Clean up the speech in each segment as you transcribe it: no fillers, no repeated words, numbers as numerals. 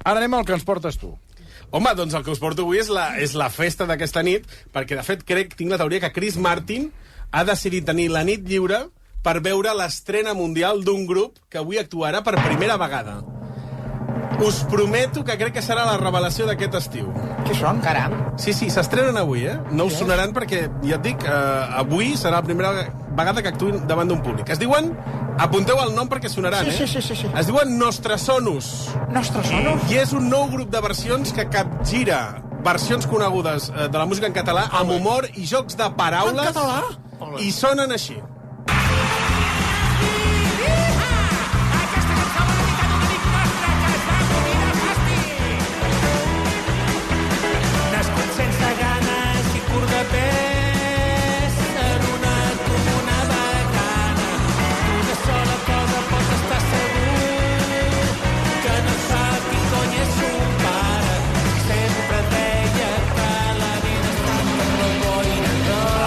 Ara anem al que ens portes tu. Home, doncs el que us porto avui és la festa d'aquesta nit, perquè, de fet, tinc la teoria que Chris Martin ha decidit tenir la nit lliure per veure l'estrena mundial d'un grup que avui actuarà per primera vegada. Us prometo que crec que serà la revelació d'aquest estiu. Què són, caram? Sí, estrenen avui, eh? No us sonaran perquè, ja et dic, avui serà la primera vegada que actuïn davant d'un públic. Es diuen... Apunteu el nom perquè sonaran, Sí. Es diuen Nostrasonus. Nostrasonus? I és un nou grup de versions que capgira versions conegudes de la música en català amb humor i jocs de paraules. En català? I sonen així. Nascut sense ganes i curt de pes en una comuna bacana. Una sola cosa pots estar segur, que no sap qui cony és un pare. Sempre deia que la vida estava per la boina d'or.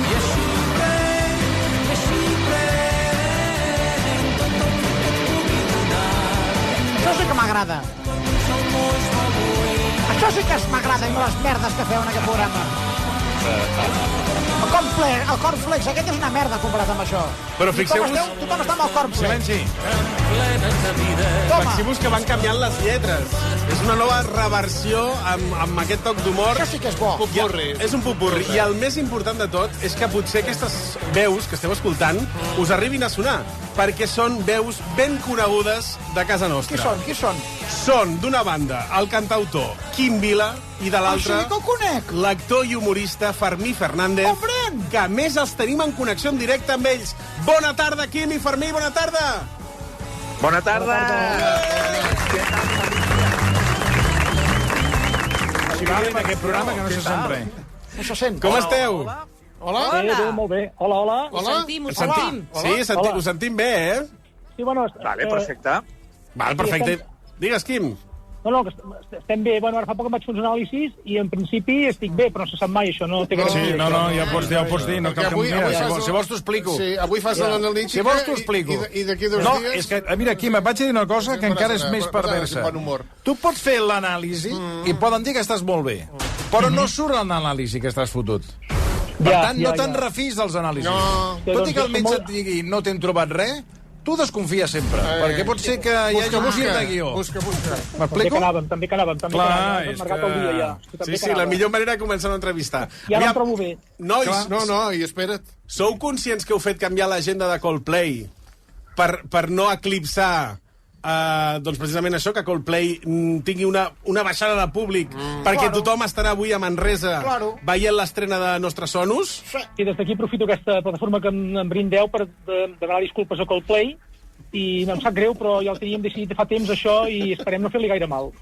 I així pren, tot el que et pugui donar. Això sí que m'agrada. Això sí que m'agrada, i no les merdes que feu en aquest programa. El cornflakes, aquest és una merda comparat amb això. Però fixeu-vos... Tothom està amb el cornflakes. Silenci. Toma. Fixeu-vos que van canviant les lletres. És una nova reversió amb aquest toc d'humor. Això sí que és bo. És un popurri. I el més important de tot és que potser aquestes veus que esteu escoltant us arribin a sonar, perquè són veus ben conegudes de casa nostra. Qui són? Són, d'una banda, el cantautor Quim Vila i de l'altra, Sí que ho conec. l'actor i humorista Fermí Fernández, Hombre! que a més els tenim en connexió en directe amb ells. Bona tarda, Quim i Fermí, bona tarda! Bona tarda! Si va en aquest programa que no se sent res. No se sent. Com esteu? Hola? Bé, molt bé. Hola. Hola? Sentim? Sí, us sentim bé, eh? Sí, bueno... Vale, perfecte. Val, perfecte. Digues, Quim. No, que estem bé. Bueno, ara fa poc em vaig fer uns anàlisis i en principi estic bé, però no se sap mai, això. No té Sí, no, ja ho pots dir. No cal que... Mira, si vols t'ho explico. Sí, avui fas l'analítica. Si vols t'ho explico. I d'aquí 2 No, dies... és que, mira, Quim, et vaig dir una cosa que encara és més perversa. Tu pots fer l'anàlisi i poden dir que estàs molt bé, però no surt l'anàlisi que estàs fotut. Per tant, no te'n refis dels anàlisis. Tot i que el metge et digui no t'hem trobat res, tu desconfies sempre, perquè pot ser que hi hagi un gir de guió. Busca. M'explico? També que anàvem. Clar, és marcat el dia, ja. Sí, la millor manera de començar una entrevista. Ja em trobo bé. Nois, No, i espera't. sou conscients que heu fet canviar l'agenda de Coldplay per no eclipsar doncs precisament això, que Coldplay tingui una baixada de públic, perquè tothom estarà avui a Manresa veient l'estrena de Nostrasonus? I des d'aquí aprofito aquesta plataforma que em brindeu per demanar disculpes a Coldplay i em sap greu, però ja el teníem decidit fa temps, això, i esperem no fer-li gaire mal.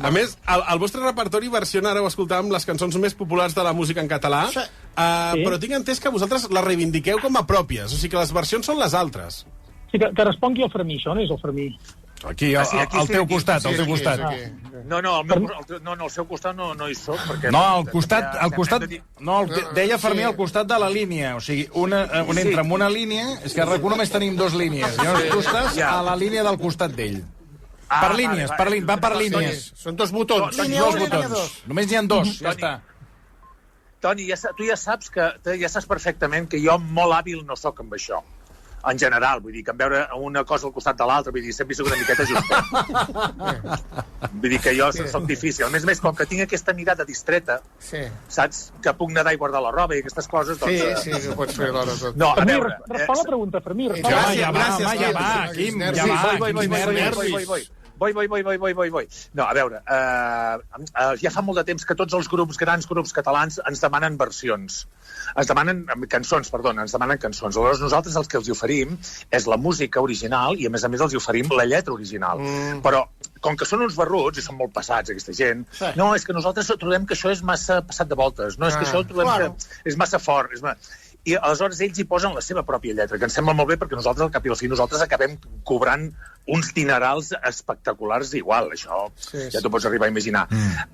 A més, el vostre repertori versiona, ara ho escoltàvem, les cançons més populars de la música en català, però tinc entès que vosaltres les reivindiqueu com a pròpies, o sigui que les versions són les altres. Sí, que respongui el Fermí, això no és el Fermí. Aquí, al teu costat, al teu costat. No, al seu costat no hi soc, perquè... No, al costat... No, deia Fermí al costat de la línia. O sigui, un entra en una línia... És que a RAC1 només tenim 2 línies. Llavors tu estàs a la línia del costat d'ell. Per línies, va per línies. Són 2 botons. Dos botons. Només n'hi ha 2, ja està. Toni, tu ja saps perfectament que jo molt hàbil no sóc amb això. En general, vull dir, que en veure una cosa al costat de l'altra, vull dir, sempre soc una miqueta justet. Vull dir que jo soc difícil. A més, com que tinc aquesta mirada distreta, saps? Que puc nedar i guardar la roba i aquestes coses, doncs... Sí, ho pots fer l'hora tot. No, a veure... Respon la pregunta, Fermí. Ja va, Quim, ja va. Vull. No, a veure, ja fa molt de temps que tots els grans grups catalans ens demanen versions. Ens demanen cançons. Aleshores, nosaltres el que els oferim és la música original i, a més els oferim la lletra original. Però, com que són uns barruts, i són molt passats, aquesta gent, no, és que nosaltres trobem que això és massa passat de voltes. No, és que això trobem que és massa fort. I aleshores ells hi posen la seva pròpia lletra, que ens sembla molt bé perquè nosaltres, al cap i al fi, acabem cobrant uns dinerals espectaculars igual, això ja t'ho pots arribar a imaginar.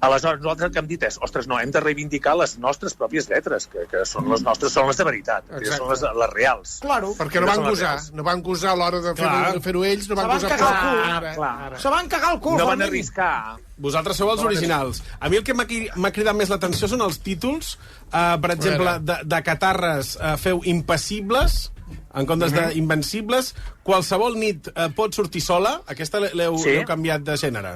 Aleshores, nosaltres el que hem dit és, ostres, no, hem de reivindicar les nostres pròpies lletres, que són les nostres, són les de veritat, que són les reals. Claro. Perquè no van gosar a l'hora de fer-ho ells, no van gosar... Se van cagar el cul. No van arriscar. Vosaltres sou els originals. A mi el que m'ha cridat més l'atenció són els títols. Per exemple, de Catarres feu Impassibles, en comptes d'Invencibles. Qualsevol nit pot sortir sola. Aquesta l'heu canviat de gènere.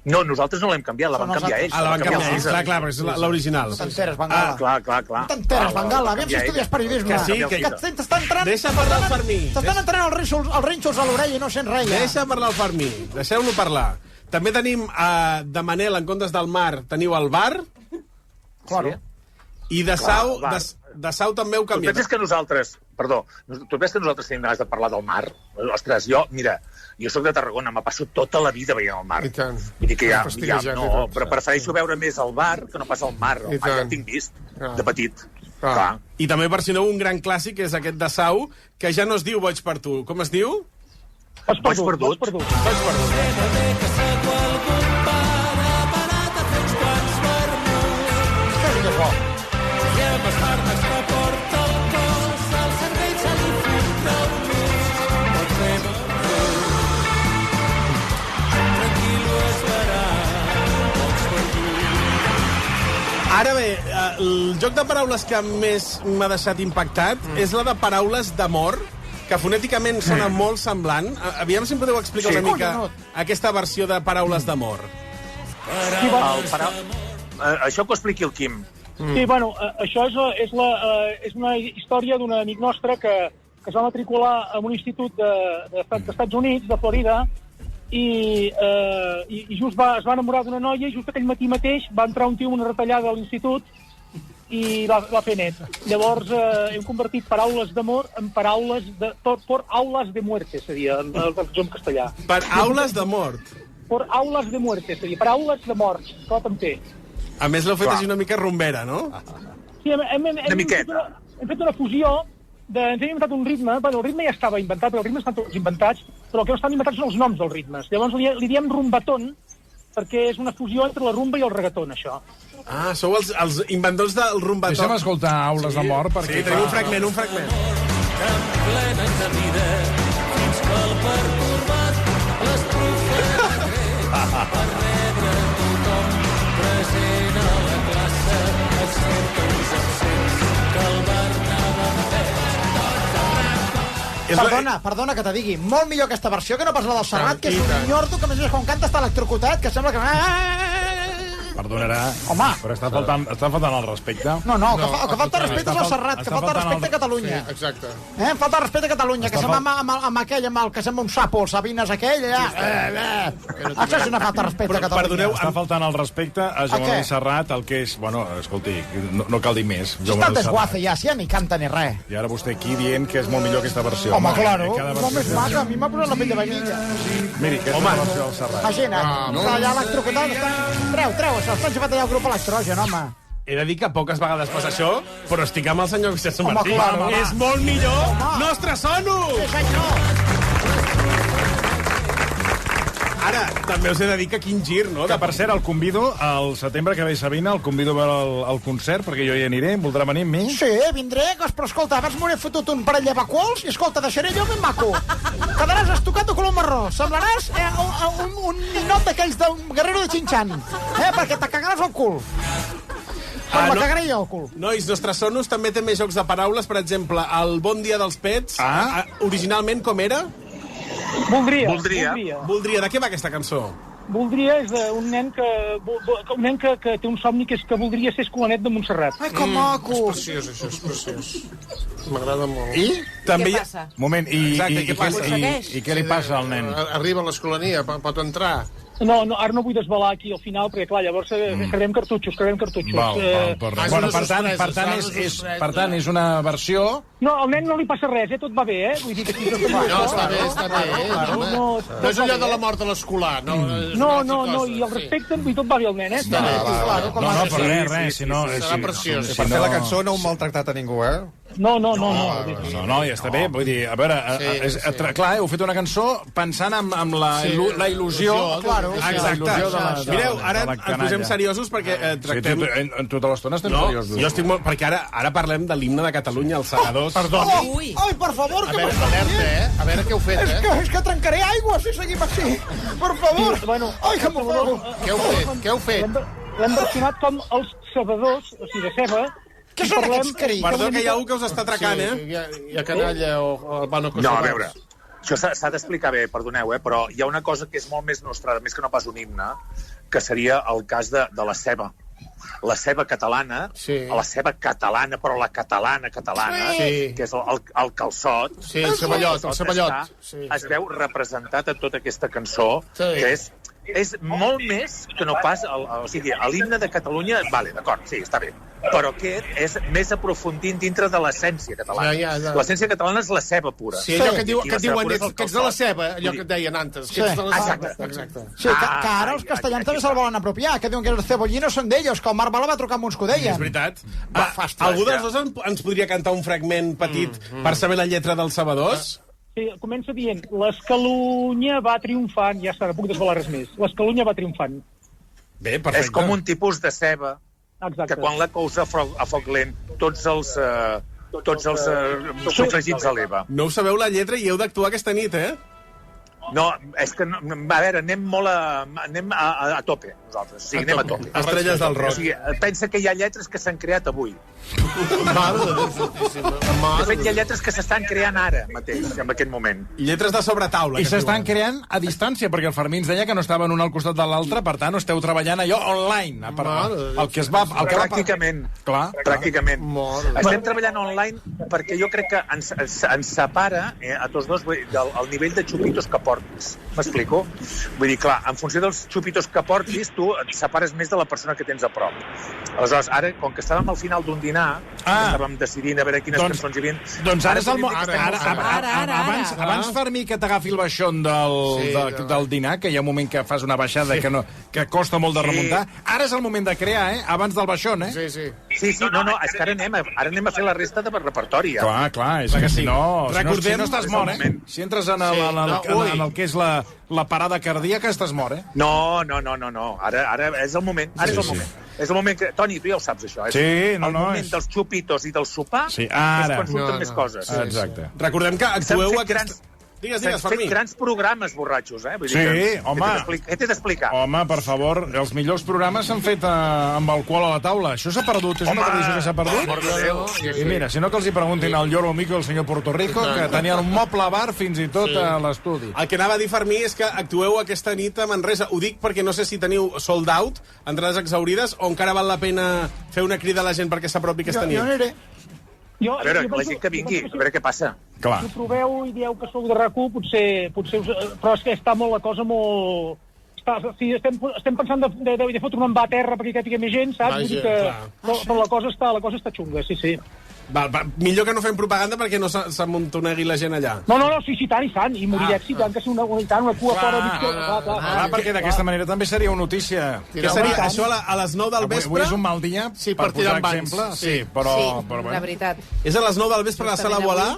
No, nosaltres no l'hem canviat, la van canviar ells. La van canviar ells, clar, és l'original. No t'enteres, Bengala. Clar. No t'enteres, Bengala. Aviam si estudies periodisme. Que sí, que... T'estan entrant... Deixa parlar el Fermí. T'estan entrant els rínxols a l'orella i no sent res. Deixa parlar el Fermí. Deixeu-lo parlar. També tenim de Manel, en comptes del mar, teniu el bar. Claro. I de Sau també heu canviat. Tu penses que nosaltres... Perdó, tu penses que nosaltres tenim ganes de parlar del mar? Ostres, jo soc de Tarragona, me passo tota la vida veient el mar. I tant. Vull dir que però prefereixo veure més el bar que no pas el mar. El mar ja el tinc vist, de petit. Clar. I també, per si no, un gran clàssic és aquest de Sau, que ja no es diu Boig per tu. Com es diu? Boig perdut. Ara bé, el joc de paraules que més m'ha deixat impactat és la de paraules d'amor, que fonèticament sona molt semblant. Aviam si em podeu explicar una mica aquesta versió de paraules d'amor. Això que ho expliqui el Quim. Sí, bueno, això és una història d'un amic nostre que es va matricular en un institut dels Estats Units, de Florida, i just es va enamorar d'una noia i just aquell matí mateix va entrar un tio amb una retallada a l'institut i va fer net. Llavors hem convertit paraules d'amor en paraules por aules de muerte, seria la traducció en castellà. Per aules de mort? Por aules de muerte, seria paraules de morts, tot en té. A més l'heu fet així una mica rumbera, no? Sí, hem fet una fusió. Ens hem inventat un ritme, el ritme ja estava inventat, però els ritmes estan tots inventats, però el que no estan inventats són els noms dels ritmes. Llavors li diem rumbatón, perquè és una fusió entre la rumba i el reggaeton, això. Ah, sou els inventors del rumbatón. Deixa'm escoltar Aules d'amor, perquè... Sí, tenim un fragment. Plenes de vida, fins que el pertorbat les profeta per rebre tothom present a la classe, excepte uns absents que el bar anava amb pes. Perdona que te digui, molt millor aquesta versió que no pas la del Serrat, que és un nyordo que a més quan canta està electrocutat, que sembla que... Perdonarà, home, però està faltant el respecte. No, que falta respecte és el Serrat, que falta respecte a Catalunya. Sí, exacte. Falta respecte a Catalunya, que se'n va amb aquell, amb el que sembla un sapo, el Sabines aquell, allà... Això és una falta de respecte a Catalunya. Perdoneu, està faltant el respecte a Joan Manuel Serrat, el que és... Bueno, escolti, no cal dir més. Si està desguace ja, si ja ni canta ni res. I ara vostè aquí dient que és molt millor aquesta versió. Home, claro, molt més maca, a mi m'ha posat la pell de vainilla. Miri, aquesta és la versió del Serrat. Imagina't, està allà electrocutat, treu això, està enxufat allà al grup electrogen, home. He de dir que poques vegades passa això, però estic amb el senyor Vicent Martí. Clar, és molt millor Nostre Sono! Sí, senyor! Ara, també us he de dir que quin gir, no? Que, per cert, el convido al setembre que ve Sabina, el convido al concert, perquè jo hi aniré, voldrà venir amb mi? Sí, vindré, però escolta, abans m'hauré fotut un parell de bacuols i, escolta, deixaré allò ben maco. Quedaràs estocat de color marró. Semblaràs un ninot d'aquells d'un guerrero de Xinxan, perquè te cagaràs el cul. Com la cagaré jo, el cul. Nois, Nostres Sonos també té més jocs de paraules. Per exemple, el Bon dia dels pets, originalment com era? Voldria. De què va aquesta cançó? Voldria és un nen que té un somni que és que voldria ser escolanet de Montserrat. Ai, que maco! És preciós, això, és preciós. M'agrada molt. I? També què passa? Moment, i què li passa al nen? Arriba a l'escolania, pot entrar. No, ara no vull desvelar aquí al final, perquè, clar, llavors creem cartutxos. Bueno, per tant, és una versió... No, al nen no li passa res, tot va bé, Vull dir que si no, està bé. No és allò de la mort a l'escolar, no? No, i el respecte, i tot va bé al nen, No, però res, si no... Serà preciós. Per fer la cançó no heu maltractat a ningú, No. No, ja està bé. Vull dir, a veure, clar, heu fet una cançó pensant en la il·lusió. Claro. Exacte. Mireu, ara ens posem seriosos perquè tractem... En tota l'estona estem seriosos. Jo estic molt... Perquè ara parlem de l'himne de Catalunya, els segadors. Perdoni. Ai, per favor, que m'està dient. A veure què heu fet, És que trencaré aigua si seguim així. Per favor. Ai, que m'ofego. Què heu fet? L'hem versionat com els cebadors, o sigui, de ceba. Què són aquests crits? Perdó, que hi ha algú que us està atracant, Hi ha canalla o el Bano Kosovar. No, a veure, això s'ha d'explicar bé, perdoneu, però hi ha una cosa que és molt més nostrada, més que no pas un himne, que seria el cas de la ceba. La ceba catalana, la ceba catalana, però la catalana, que és el calçot. Sí, el ceballot. Es veu representat en tota aquesta cançó, que és molt més que no pas... O sigui, l'himne de Catalunya... Vale, d'acord, sí, està bé. Però aquest és més aprofundint dintre de l'essència catalana. L'essència catalana és la ceba pura. Sí, allò que et diuen que ets de la ceba, allò que et deien antes. Exacte. Sí, que ara els castellans també se'l volen apropiar, que diuen que els cebollinos són d'ells, que el Marc Bala va trucar amb uns que ho deien. És veritat. Algú dels dos ens podria cantar un fragment petit per saber la lletra dels cebadors? Sí, comença dient, l'Escalunya va triomfant, ja està, no puc desvelar res més. L'Escalunya va triomfant. Bé, perfecte. És com un tipus de ceba, que quan la cous a foc lent, tots els sofregits a l'Eva. No us sabeu la lletra i heu d'actuar aquesta nit, No, és que, a veure, anem a tope, nosaltres. O sigui, anem a tope. Estrelles del rock. O sigui, pensa que hi ha lletres que s'han creat avui. Mare de Déu santíssima. De fet, hi ha lletres que s'estan creant ara mateix, en aquest moment. Lletres de sobretaula. I s'estan creant a distància, perquè el Fermí ens deia que no estaven un al costat de l'altre, per tant, esteu treballant allò online. El que va... Pràcticament. Clar. Pràcticament. Estem treballant online perquè jo crec que ens separa, a tots dos, el nivell de xupitos que portis. M'explico? Vull dir, clar, en funció dels xupitos que portis, tu et separes més de la persona que tens a prop. Aleshores, ara, com que estàvem al final d'un dinar, estàvem decidint a veure quines cançons hi havia... Doncs ara és el moment... Abans, Fermí, que t'agafi el baixón del dinar, que hi ha un moment que fas una baixada que costa molt de remuntar, ara és el moment de crear, abans del baixón, Sí, no, és que ara anem a fer la resta de repertori. Clar, és que si no estàs mort, Si entres en el que és la parada cardíaca, estàs mort, No, ara és el moment, És el moment que... Toni, tu ja ho saps, això. El moment dels xupitos i del sopar és quan surten més coses. Exacte. Recordem que actueu... Digues, Fermí. Grans programes borratxos, Vull dir sí, home. Què t'he d'explicar? Home, per favor, els millors programes s'han fet amb alcohol a la taula. Això s'ha perdut, és una tradició que s'ha perdut? I mira, si no que els hi preguntin al Lloro Mico i al senyor Puerto Rico, que tenien un moble bar fins i tot a l'estudi. El que anava a dir, Fermí, és que actueu aquesta nit a Manresa. Ho dic perquè no sé si teniu sold out, entrades exaurides, o encara val la pena fer una crida a la gent perquè s'apropi aquesta nit. Jo aniré. A veure, la gent que vingui, a veure què passa. Clar. Si ho proveu i dieu que sou de RAC1, potser però és que està molt la cosa molt... Estem pensant de fotre un envà a terra perquè hi més gent, saps? Vull dir que... Però la cosa està xunga, sí. Millor que no fem propaganda perquè no s'amuntonegui la gent allà. No, sí, tant, i morir d'èxit, tant que ser una cua fora... Clar, perquè d'aquesta manera també seria una notícia. Que seria això a les 9 del vespre? Avui és un mal dia, per posar exemple. Sí, però... la veritat. És a les 9 del vespre a la Sala Voilà?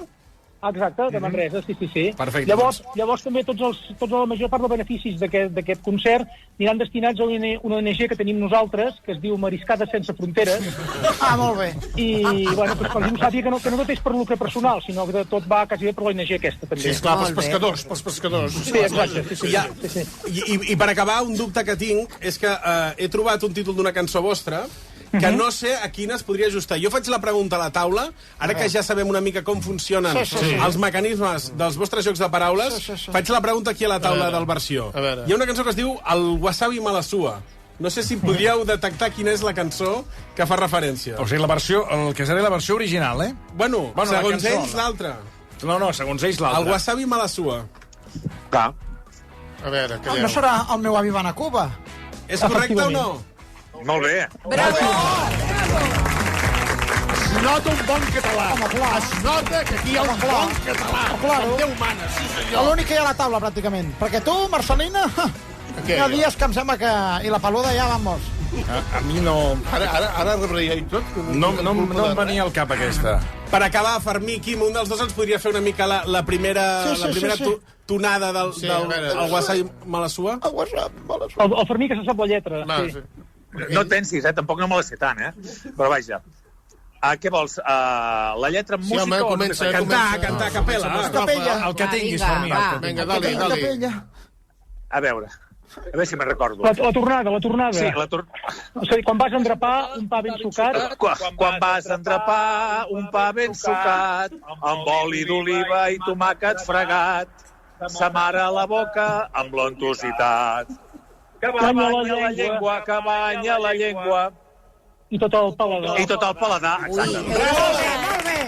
Exacte, de Manresa, sí. Perfecte. Llavors també tota la major part dels beneficis d'aquest concert aniran destinats a una ONG que tenim nosaltres, que es diu Mariscades Sense Fronteres. Molt bé. I, bueno, per gent ho sàpiga que no tot és per lucre personal, sinó que tot va quasi bé per l'ONG aquesta, també. Sí, esclar, pels pescadors. Sí, exacte. Sí. I per acabar, un dubte que tinc és que he trobat un títol d'una cançó vostra que no sé a quina es podria ajustar. Jo faig la pregunta a la taula, ara que ja sabem una mica com funcionen els mecanismes dels vostres jocs de paraules, faig la pregunta aquí a la taula del versió. Hi ha una cançó que es diu El wasabi me la sua. No sé si podríeu detectar quina és la cançó que fa referència. O sigui, el que seria la versió original, Bueno, segons ells, l'altra. No, segons ells, l'altra. El wasabi me la sua. Clar. A veure, calleu. No serà el meu avi van a Cuba? És correcte o no? Molt bé. Bravo! Es nota un bon català. Es nota que aquí hi ha un bon català. Claro. Déu mana, sí senyor. L'únic que hi ha a la taula, pràcticament. Perquè tu, Marcelina, hi ha dies que em sembla que... I la peluda ja, vamos. A mi no... Ara rebreia i tot. No em venia al cap aquesta. Per acabar, Fermí, Quim, un dels dos ens podria fer una mica la primera tonada del WhatsApp Malassua? El WhatsApp Malassua. El Fermí, que se sap la lletra. Sí. No et pensis, tampoc no me la sé tant, Però vaja. Què vols? La lletra en música o... Cantar, a capella. El que tinguis, Fermí. Vinga, dali. A veure si me'n recordo. La tornada. Sí, O sigui, quan vas a endrapar un pa ben sucat... Quan vas a endrapar un pa ben sucat, amb oli d'oliva i tomàquet fregat, s'amara la boca amb l'entusitat. Que banya la llengua. I tot el paladar. Exacte. Molt bé.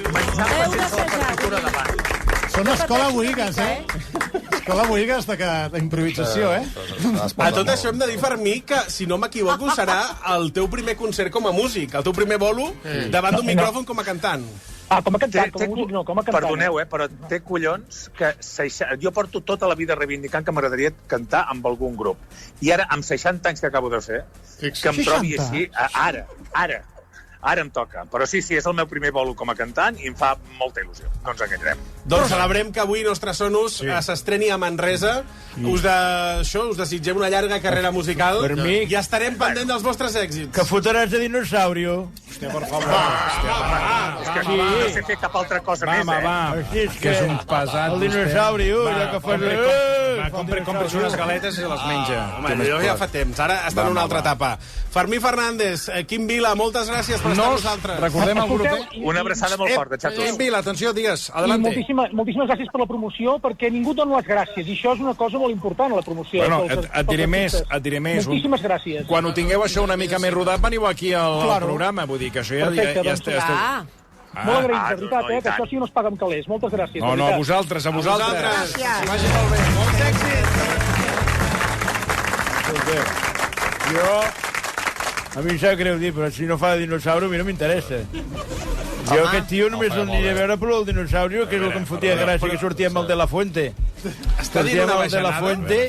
Menjar-me sense la partitura davant. Són escola Boigues, Escola Boigues d'improvisació, A tot això hem de dir, Fermí, que, si no m'equivoco, serà el teu primer concert com a músic, el teu primer bolo davant d'un micròfon com a cantant. Com a cantant, com a músic no, com a cantant. Perdoneu, però té collons que... Jo porto tota la vida reivindicant que m'agradaria cantar amb algun grup. I ara, amb 60 anys que acabo de fer, que em trobi així, ara em toca. Però sí, és el meu primer bolo com a cantant i em fa molta il·lusió. No ens enganyarem. Doncs celebrem que avui Nostre Sonus s'estreni a Manresa. Us desitgem una llarga carrera musical. I estarem pendent dels vostres èxits. Que fotràs de dinosaurio. Hòstia, per favor. És que no sé fer cap altra cosa més, Que és un pesat. El dinosaurio, allò que fas... Compres unes galetes i les menja. Home, jo ja fa temps. Ara està en una altra etapa. Fermí Fernández, Quim Vila, moltes gràcies per estar amb nosaltres. Recordem el grup. Una abraçada molt forta, xatos. Quim Vila, atenció, digues. I Adelante. moltíssimes gràcies per la promoció, perquè ningú dona les gràcies, i això és una cosa molt important, la promoció. Bueno, et diré més. Moltíssimes gràcies. Quan ho tingueu això una mica més rodat, veniu aquí al programa. Vull dir que això ja esteu... Molt agraïts, de veritat, que això sí no es paga amb calés. Moltes gràcies. No, a vosaltres. Gràcies. Que vagi molt bé. Molts èxits. A mi em sap greu dir, però si no fa de dinosaure, a mi no m'interessa. Jo aquest tio només l'aniré a veure per el dinosaurio, que és el que em fotia gràcia, que sortia amb el de la Fuente. Està dient una baixanada.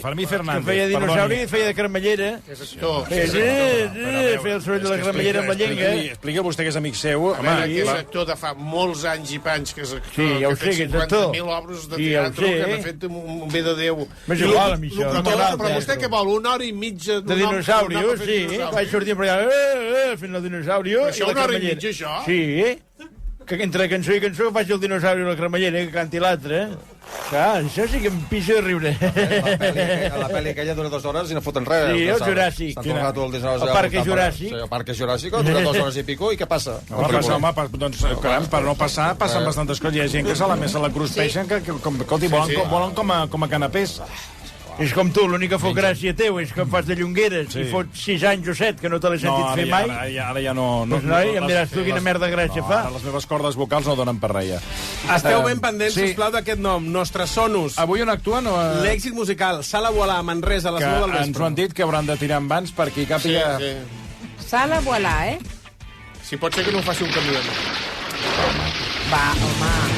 Fermí Fernández. Que feia dinosauri i feia de cremallera. Feia el soroll de la cremallera amb la llengua. Explica vostè que és amic seu. Home, que és actor de fa molts anys i panys, que és actor. Sí, ja ho sé, que és actor. 50.000 obres de teatre, que ha fet un bé de Déu. M'és igual, a mi això. Però vostè què vol? Una hora i mitja de dinosaurio, sí. Vaig sortir per allà fent el dinosaurio. Això una hora i mitja, això? Sí. Que entre cançó i cançó faig el dinosaurio i la cremallera, que canti l'altre. Clar, això sí que em pixa de riure. La pel·li aquella dura 2 hores i no foten res. Sí, el Juràssic. El Parc Juràssic. Sí, el Parc Juràssic dura 2 hores i pico, i què passa? Doncs, caram, per no passar, passen bastantes coses. Hi ha gent que se la cruspeixen, que volen com a canapés. És com tu, l'única fot gràcia teu és que em fas de llongueres i fot 6 anys o 7 que no te l'he sentit fer mai. Ara ja no... Doncs noi, em diràs tu quina merda gràcia fa. Les meves cordes vocals no donen per res ja. Esteu ben pendents, sisplau, d'aquest nom, Nostre Sonus. Avui on actuen? L'èxit musical, Sala Voilà, a Manresa, a les 9 del vespre. Ens ho han dit que hauran de tirar en vans per qui càpiga... Sala Voilà, Si pot ser que no ho faci un camió. Va, home.